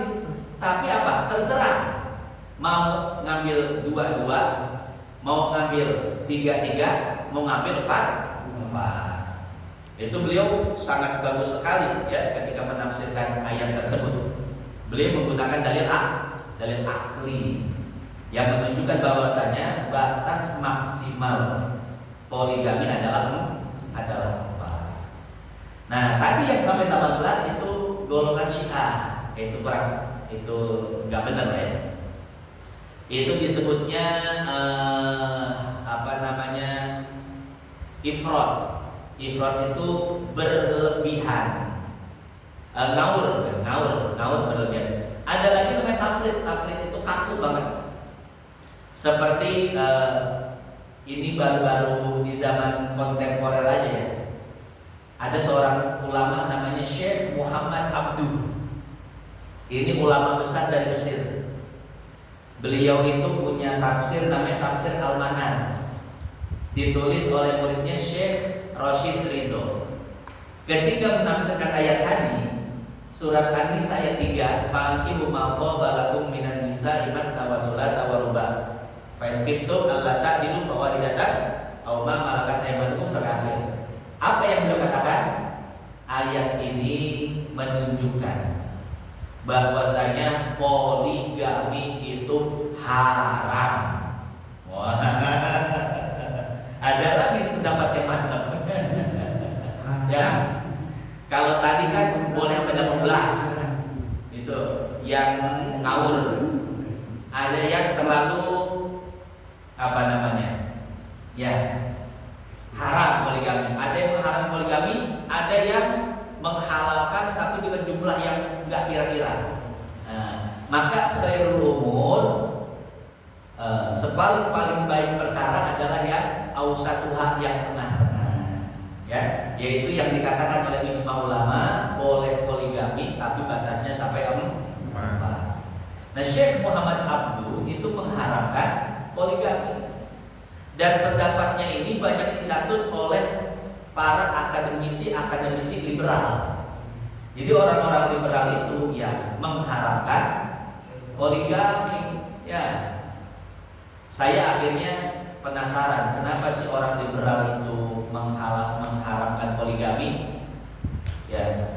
Tapi apa? Terserah. Mau ngambil 2-2, mau ngambil 3-3, mau ngambil 4-4. Itu beliau sangat bagus sekali ya ketika menafsirkan ayat tersebut. Beliau menggunakan dalil akli yang menunjukkan bahwasanya batas maksimal poligami adalah 4. Nah, tadi yang sampai 18 itu golongan Syiah, itu kurang, itu nggak benar ya. Itu disebutnya ifrad. Ifrad itu berlebihan, ngawur berlebihan. Ada lagi namanya tafrid. Tafrid itu kaku banget. Seperti ini baru-baru di zaman kontemporer aja ya. Ada seorang ulama namanya Syekh Muhammad Abduh. Ini ulama besar dari Mesir. Beliau itu punya tafsir namanya Tafsir Al-Manan. Ditulis oleh muridnya Syekh Rashid Ridho. Ketika menafsirkan ayat tadi, surat An-Nisa ayat 3, "Fankihu ma qaba lakum minan nisa'i masna wa thulatha wa ruba'. Fa in khiftum alla ta'dilu fawahidatan aw ma malakat aymanukum" sampai akhir. Apa yang beliau katakan? Ayat ini menunjukkan bahwasanya poligami itu haram. Wah. Ada lagi pendapat yang mantap. Ya. Kalau tadi kan boleh sampai 18. Itu yang ngawur. Ada yang terlalu Ya, haram poligami. Ada yang mengharam poligami, ada yang menghalalkan tapi dengan jumlah yang enggak kira-kira. Nah, maka khairul umur sepaling-paling baik perkara adalah yang ausatuha, yang tengah-tengah. Ya, yaitu yang dikatakan oleh ijma ulama, boleh poligami tapi batasnya sampai 4. Nah, Syekh Muhammad Abduh itu mengharamkan poligami. Dan pendapatnya ini banyak dicatut oleh para akademisi liberal. Jadi orang-orang liberal itu ya mengharamkan poligami. Ya, saya akhirnya penasaran kenapa sih orang liberal itu mengharamkan poligami. Ya,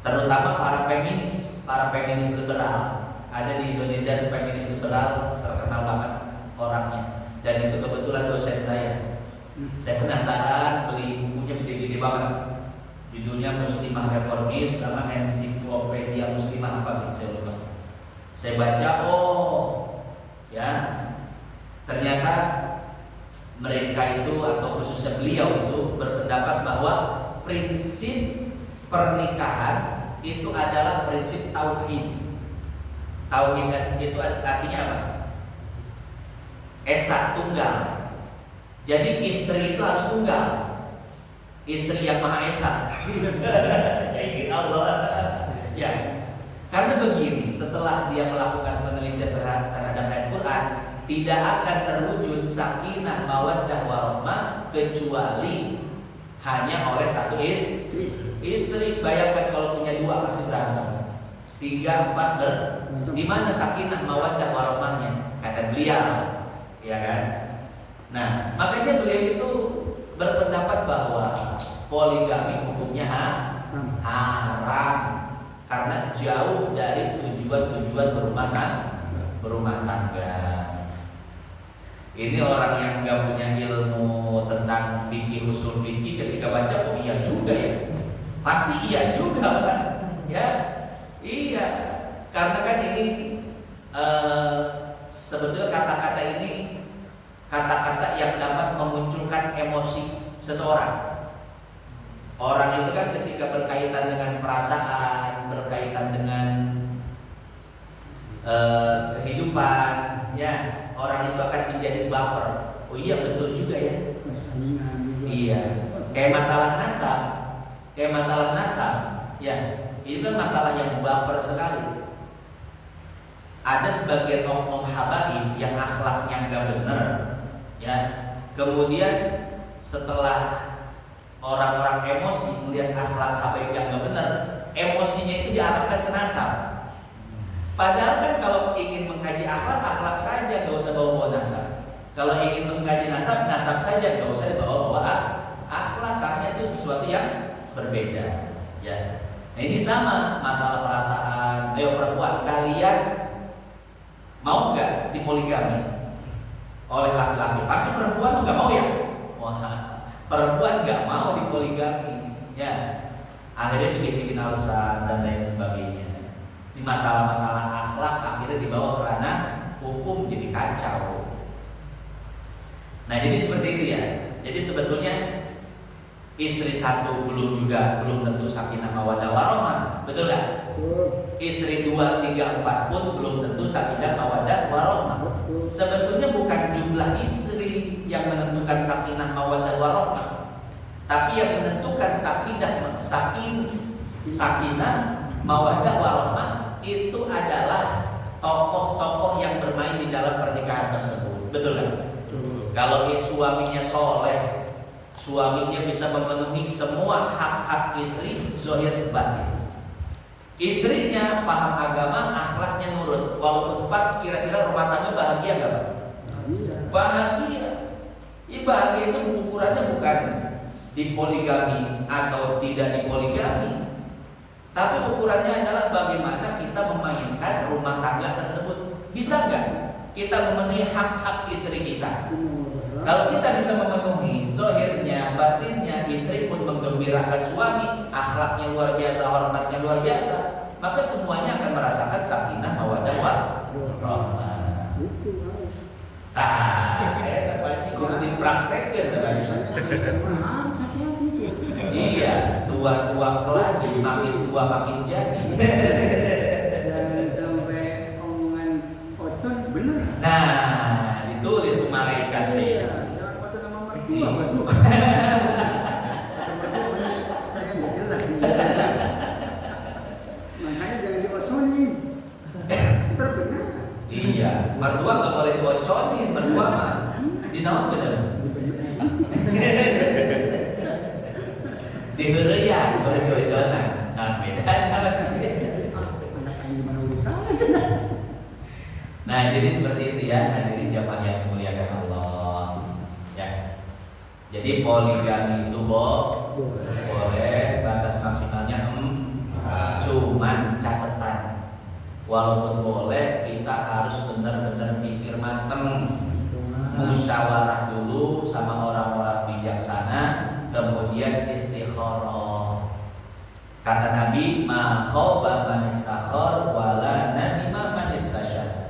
terutama para feminis liberal. Ada di Indonesia feminis liberal terkenal banget orangnya. Dan itu kebetulan dosen saya. Saya penasaran, beli bukunya gede-gede banget. Judulnya Muslimah Reformis sama Ensiklopedia Muslimah apa saya lupa. Saya baca, ya ternyata mereka itu atau khususnya beliau itu berpendapat bahwa prinsip pernikahan itu adalah prinsip tauhid. Tauhid itu artinya apa? Esa, tunggal. Jadi istri itu harus tunggal. Istri yang Maha Esa. Ya ini Allah. Ya. Karena begini, setelah dia melakukan penelitian terhadap ayat Quran, tidak akan terwujud sakinah mawaddah warahmah kecuali hanya oleh satu istri. Bayangkan kalau punya dua pasti berantem. 3, 4 di mana sakinah mawaddah warahmahnya? Kata beliau. Ya kan? Nah, makanya beliau itu berpendapat bahwa poligami hukumnya haram karena jauh dari tujuan berumah tangga. Ini orang yang nggak punya ilmu tentang fikih, usul fikih, ketika baca iya juga ya, pasti iya juga kan? Ya, Iya, karena kan ini sebetulnya kata-kata ini kata-kata yang dapat memunculkan emosi seseorang. Orang itu kan ketika berkaitan dengan perasaan, berkaitan dengan kehidupan, ya orang itu akan menjadi baper. Oh iya betul juga ya. Iya, kayak masalah nasab, ya itu kan masalah yang baper sekali. Ada sebagian oknum habaib yang akhlaknya nggak benar, ya. Kemudian setelah orang-orang emosi melihat akhlak habaib yang nggak benar, emosinya itu diarahkan ke nasab. Padahal kan kalau ingin mengkaji akhlak saja, nggak usah bawa-bawa nasab. Kalau ingin mengkaji nasab saja, nggak usah dibawa-bawa akhlak, karena itu sesuatu yang berbeda. Ya, nah, ini sama masalah perasaan. Ayo perempuan, kalian mau nggak dipoligami oleh laki-laki? Pasti perempuan nggak mau ya. Wah, perempuan nggak mau dipoligami, ya. Akhirnya bikin alasan dan lain sebagainya. Di masalah-masalah akhlak akhirnya dibawa ke ranah hukum, jadi kacau. Nah, jadi seperti itu ya. Jadi sebetulnya istri satu belum tentu sakinah mawaddah warahmah, betul nggak? Istri 2, 3, 4 pun belum tentu sakinah mawaddah warahmah. Sebetulnya bukan jumlah istri yang menentukan sakinah mawaddah warahmah, tapi yang menentukan sakinah mawaddah warahmah itu adalah tokoh-tokoh yang bermain di dalam pernikahan tersebut, betul nggak? Kalau suaminya soleh, suaminya bisa memenuhi semua hak-hak istri, zahir batin. Istrinya paham agama, akhlaknya nurut. Walaupun Pak, kira-kira rumah tangga bahagia nggak Pak? Bahagia. Bahagia itu ukurannya bukan dipoligami atau tidak dipoligami, tapi ukurannya adalah bagaimana kita memainkan rumah tangga tersebut. Bisa nggak kita memenuhi hak-hak istri kita? Kalau kita bisa memenuhi zahirnya, batinnya, istri pun menggembirakan suami, akhlaknya luar biasa, hormatnya luar biasa, maka semuanya akan merasakan sakinah mawaddah warahmah. Kudu dipraktekkeun Iya, tua-tua keladi, makin tua makin jadi. Jangan sampai omongan ocon bener. Nah, ditulis ke malaikat nih. Jangan ocon sama mertua, waduh. Saya nggak jelas nih. Makanya jangan dioconin. Ntar benar. Iya, mertua nggak boleh dioconin, mertua mah dinaon bener. Diheureuyang boleh dioconan. Nah, beda. Nah, jadi seperti itu ya, hadirin jamaah yang dimuliakan Allah. Ya. Jadi poligami itu boleh, batas maksimalnya 4. Cuman catatan, walaupun boleh, kita harus benar-benar pikir mateng, musyawarah dulu sama orang-orang bijaksana, kemudian istikharah. Kata Nabi, ma khaba man istakhar wala nadima man istasyar.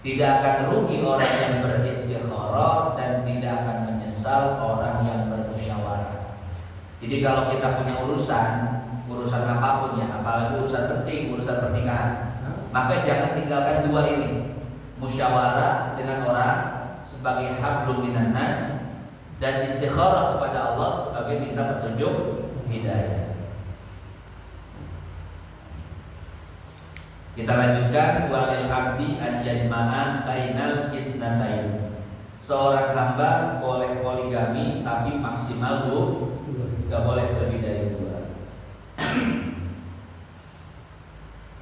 Tidak akan rugi orang yang beristikharah dan tidak akan menyesal orang yang bermusyawarah. Jadi kalau kita punya urusan apapun ya, apalagi urusan penting, urusan pernikahan, maka jangan tinggalkan dua ini. Musyawarah dengan orang sebagai hablum minan nas dan istikharah kepada Allah sebagai minta petunjuk hidayah. Kita lanjutkan, walil abdi an yajma'a bainal isnatain. Seorang hamba boleh poligami tapi maksimal 2, enggak boleh lebih dari 2.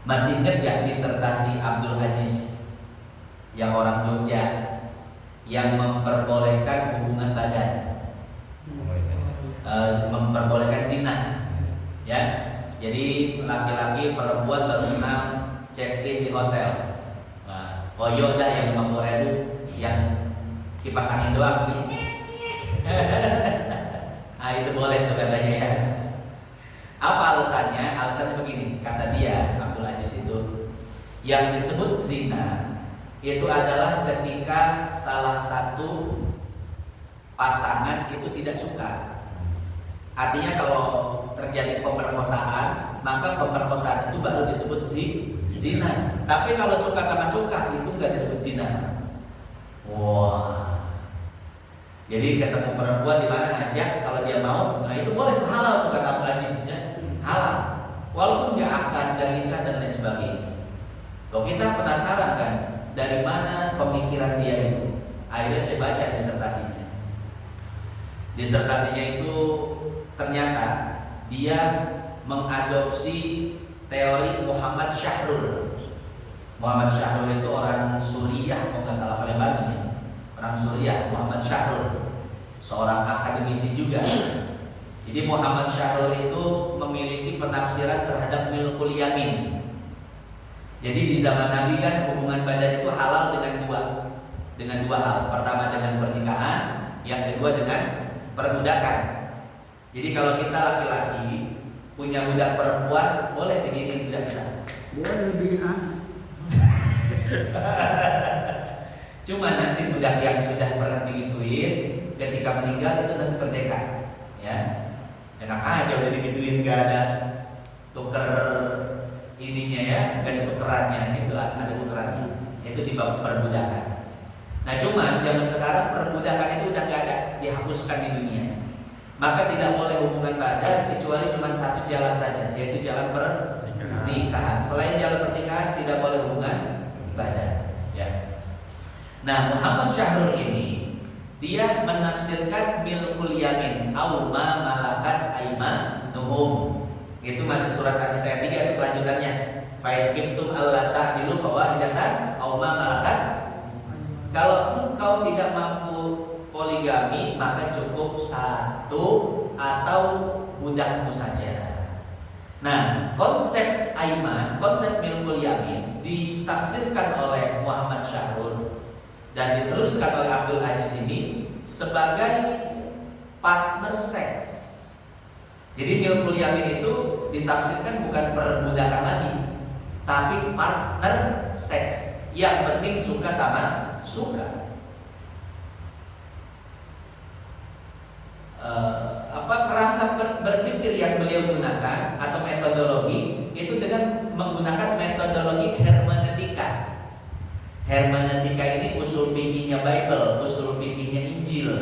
Masih ingat gak disertasi Abdul Aziz yang orang Jogja yang memperbolehkan hubungan badan, memperbolehkan zina, ya. Jadi laki-laki perempuan berenang check-in di hotel. Nah, koyo dah yang 50.000 yang kipas angin doang nih. Nah, itu boleh tuh katanya ya. Apa alasannya? Alasannya begini, kata dia Abdul Aziz Yang disebut zina itu adalah ketika salah satu pasangan itu tidak suka. Artinya kalau terjadi pemerkosaan, maka pemerkosaan itu baru disebut zina. Tapi kalau suka sama suka itu nggak disebut zina. Wah. Jadi ketemu perempuan di mana ngajak, kalau dia mau, nah itu boleh, halal tuh kata Abdul Aziz ya. Halal. Walaupun nggak akan dan nikah dan lain sebagainya. Kalau kita penasaran kan dari mana pemikiran dia itu, akhirnya saya baca disertasinya. Disertasinya itu ternyata dia mengadopsi teori Muhammad Syahrul. Muhammad Syahrul itu orang Suriah, kalau nggak salah Palembang ya. Orang Suriah, Muhammad Syahrul, seorang akademisi juga. Jadi Muhammad Syahrul itu memiliki penafsiran terhadap milkul yamin. Jadi di zaman Nabi kan hubungan badan itu halal dengan dua hal. Pertama dengan pernikahan, yang kedua dengan perbudakan. Jadi kalau kita laki-laki punya budak perempuan, boleh begini budak kita. Boleh bikin anak. Cuma nanti budak yang sudah pernah digituin ketika meninggal itu nanti merdeka, ya. Enak aja udah digituin, gak ada tuker ininya ya, gak ada tukerannya, itu ada tukerannya, itu di bab perbudakan. Nah cuma zaman sekarang perbudakan itu udah gak ada, dihapuskan di dunia. Maka tidak boleh hubungan badan kecuali cuma satu jalan saja, yaitu jalan pernikahan. Selain jalan pernikahan tidak boleh hubungan badan, ya. Nah Muhammad Syahrul ini dia menafsirkan milkul yamin au ma malakat aimanuhum. Itu masih surat An-Nisa ayat 3 itu kelanjutannya. Fa in khiftum alla ta'dilu fawahidatan au ma malakat. Kalau engkau tidak mampu poligami maka cukup satu atau budakmu saja. Nah, konsep aiman, konsep milkul yamin ditafsirkan oleh Muhammad Syahrul dan diteruskan oleh Abdul Aziz ini sebagai partner seks. Jadi milkul yamin itu ditafsirkan bukan perbudakan lagi, tapi partner seks. Yang penting suka sama suka. Kerangka berpikir yang beliau gunakan atau metodologi itu dengan menggunakan metodologi hermeneutika. Hermeneutika ini usul fikihnya Bible, usul fikihnya Injil.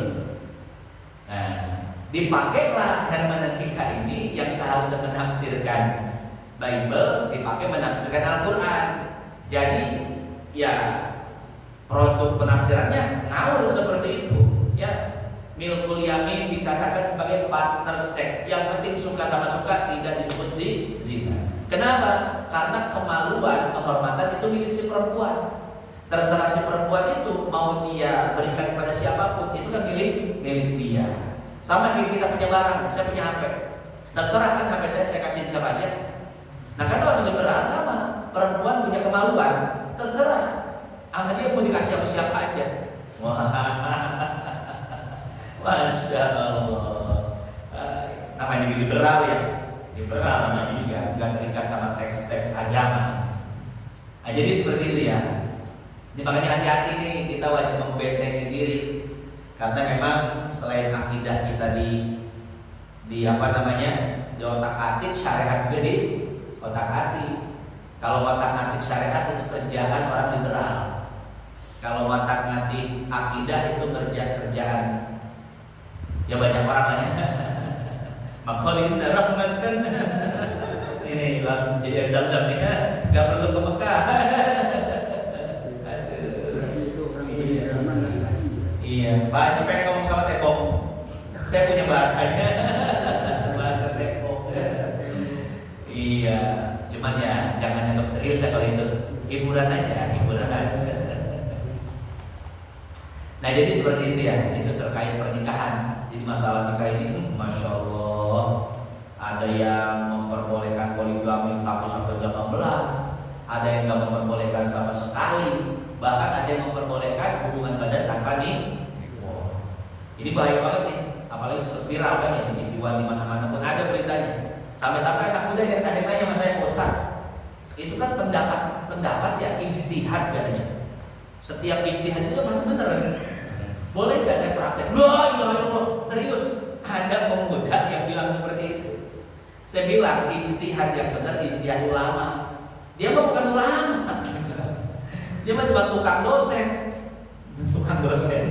Nah, dipakailah hermeneutika ini yang seharusnya menafsirkan Bible, dipakai menafsirkan Al-Quran. Jadi, ya produk penafsirannya ngawur seperti itu. Ya, milkul yamin dikatakan sebagai partner seks. Yang penting suka sama suka, tidak disebut zina. Kenapa? Karena kemaluan, kehormatan itu milik si perempuan. Terserah si perempuan itu mau dia berikan kepada siapapun, itu kan milik dia. Sama kayak kita punya barang, saya punya HP. Terserah kan HP saya kasih siapa aja. Nah kata orang liberal sama, perempuan punya kemaluan, terserah. Sama dia mau dikasih sama siapa aja. Wah, Masya Allah. Namanya juga liberal ya. Liberal namanya juga, nggak terikat sama teks-teks agama. Nah, jadi seperti itu ya. Jadi makanya hati-hati nih, kita wajib membentengi diri. Karena memang selain akidah kita di apa namanya, di otak-atik, syariat juga di otak-atik. Kalau otak-atik syariat itu kerjaan orang liberal. Kalau otak-atik akidah itu kerjaan ya banyak orang lah ya. Makolin rahmatan. Ini langsung jadi jam-jam nih, nggak perlu ke Mekah. Iya, Pak Haji pengen ngomong sama Teko. Saya punya bahasanya, bahasa Teko. Iya, cuman ya jangan anggap serius ya kalau itu. Hiburan aja, hiburan aja. Nah jadi seperti itu ya, itu terkait pernikahan. Jadi masalah nikah ini, Masya Allah, ada yang memperbolehkan poligami tapi sampai 18, ada yang nggak memperbolehkan sama sekali, bahkan ada yang memperbolehkan hubungan badan tanpa nikah. Ini bahaya banget nih, apalagi viral kan ya, di TV-an di mana-mana pun ada beritanya. Sampai-sampai anak muda ada yang nanya sama saya, Ustaz, itu kan pendapat pendapat ya ijtihad katanya. Setiap ijtihad itu pasti benar. Boleh nggak saya praktek? La ilaha illallah. Serius, ada pemuda yang bilang seperti itu. Saya bilang ijtihad yang benar ijtihad ulama. Dia mah bukan ulama. Dia mah cuma tukang dosen. Tukang dosen.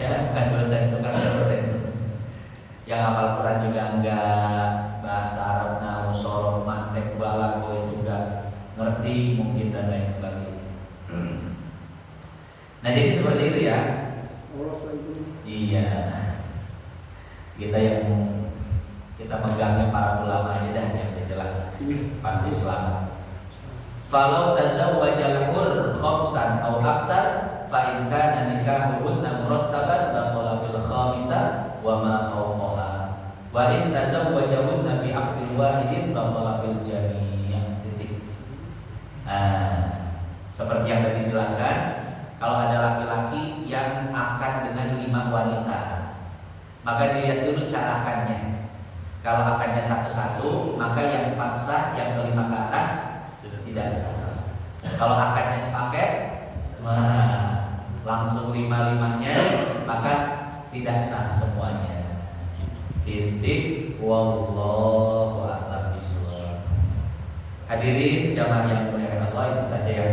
Ya, bukan dosen, tukang dosen. Yang hafal Quran juga enggak, bahasa Arab, nahwu, shoroh, mantek, balaghah itu enggak ngerti mungkin dan lain sebagainya. Nah jadi seperti itu ya. Iya. Kita megangnya para ulama aja dah yang jelas pasti selamat. Falau tazawwajal hur khamsan aw aktsar fa in kana nikahuhunna murattaban batala fil khamisah wa ma fawqaha wa in tazawwajahunna fi aqdin wahidin batala fil jami'. Titik. Seperti yang tadi dijelaskan, kalau ada laki-laki yang akad dengan 5 wanita, maka dilihat dulu cara akadnya. Kalau akadnya satu-satu, maka yang 4 sah, yang kelima ke atas tidak sah. Kalau akadnya sepaket, langsung 5-5-nya, maka tidak sah semuanya. Titik. Wallahu a'lam bishawab. Hadirin jamaah yang dimuliakan Allah, itu saja yang